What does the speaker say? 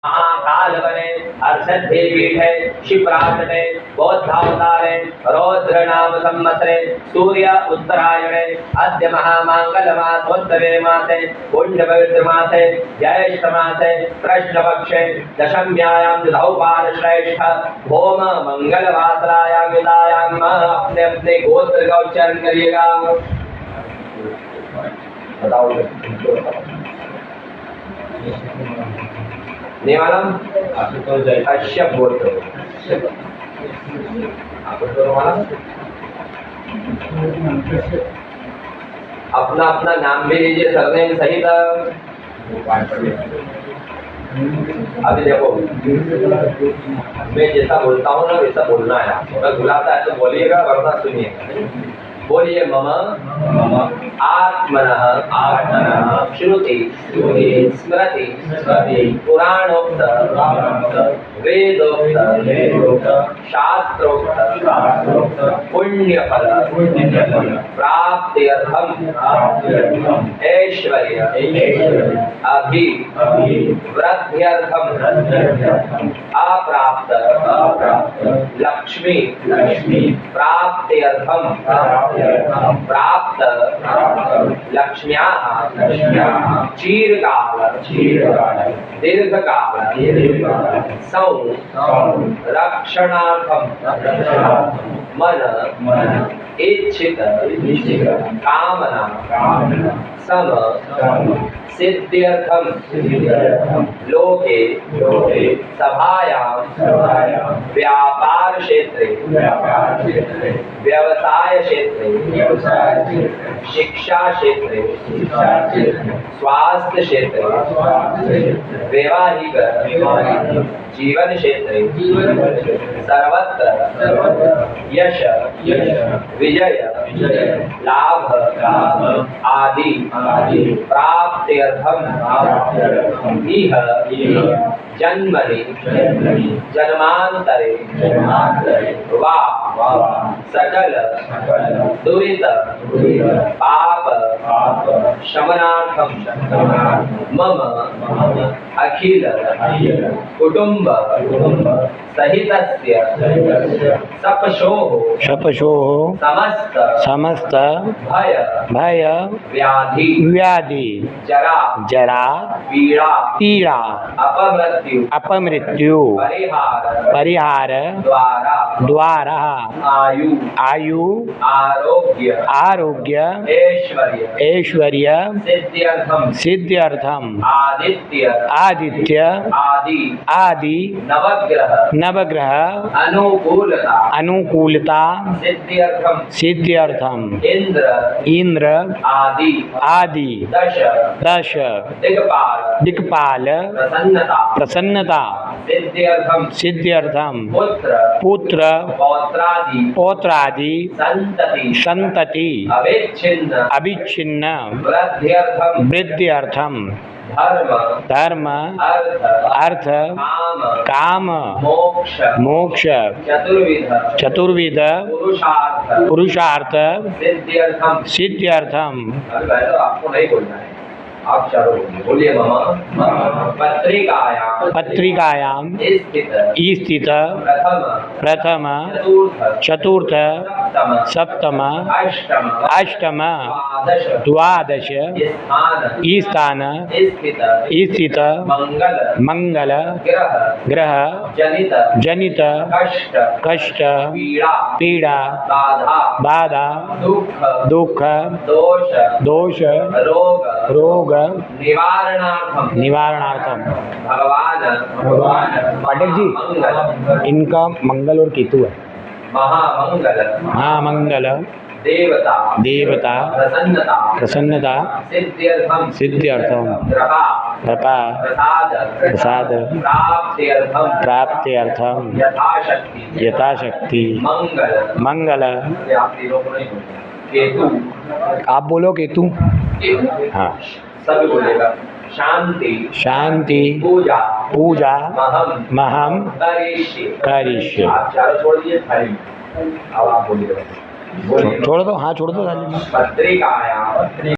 महाकालवने हर्षद्धे पीठे शिप्राजटे बौद्धावतारे रौद्र नाम संवत्सरे सूर्य उत्तरायणे अद्य महामांगल्यमासोत्सवे मासे पुण्यपवित्र मासे ज्येष्ठ मासे कृष्णपक्षे दशम्यायां द्विधौपाद श्रेष्ठ होम मंगलवासरायां विदायां अपने अपने गोत्र का उच्चारण करिएगा। बताओ निवालम कश्यप गोत्र अपना अपना नाम भी लीजिए सरनेम सहित। अभी देखो मैं जैसा बोलता हूँ ना वैसा बोलना है। अगर बुलाता है तो बोलिएगा वरना सुनिएगा। बोलिए मम आत्मनः श्रुति स्मृति पुराणोक्त वेदोक्त शास्त्रोक्त पुण्यफल प्राप्त्यर्थम ऐश्वर्य अभिवृद्ध्यर्थम अप्राप्त लक्ष्मी प्राप्त्यर्थम प्राप्त लक्ष्म्याः चीरकाल दीर्घकाल संरक्षणार्थं मन इच्छित कामना सम सिद्ध्यर्थं लोके सभायां व्यापार क्षेत्रे व्यवसाय क्षेत्रे शिक्षा क्षेत्रे स्वास्थ्य क्षेत्रे वैवाहिक जीवन क्षेत्रे सर्वत्र यश विजय लाभ आदि प्राप्त्यर्थम इह जन्मनि जन्मांतरे वा सकल दुरित पाप शमनार्थम मम अखिल कुटुंब सहितस्य सपशोः समस्त भय व्याधि जरा पीड़ा अपमृत्यु परिहार द्वारा आयु आरोग्य ऐश्वर्य सिद्ध्यर्थम आदित्य आदि नवग्रह अनुकूलता सिद्ध्यर्थम इंद्र आदि दश दिक्पाल प्रसन्नता सिद्ध्यर्थम पुत्र पौत्रादि संतति अविच्छिन्न वृद्ध्यर्थम धर्म अर्थ काम मोक्ष चतुर्विध पुरुषार्थ सिद्ध्यर्थम। आपको नहीं बोलना है, आप चारों बोलिए। मम पत्रिकायां स्थित प्रथम चतुर्थ सप्तम अष्टम द्वादश स्थान स्थित मंगल ग्रह जनित कष्ट पीड़ा बाधा दुख दोष रोग निवारणार्थम भगवान पाठक जी इनका मंगल और केतु है। महामंगल देवता प्रसन्नता सिद्ध्यर्थम कृपा प्रसाद प्राप्त्यर्थम यथाशक्ति मंगल। केतु आप बोलो केतु। हाँ सब बोलेगा। शांति पूजा महम करिष्ये। छोड़ दो। हाँ छोड़ दो। पत्रिकायां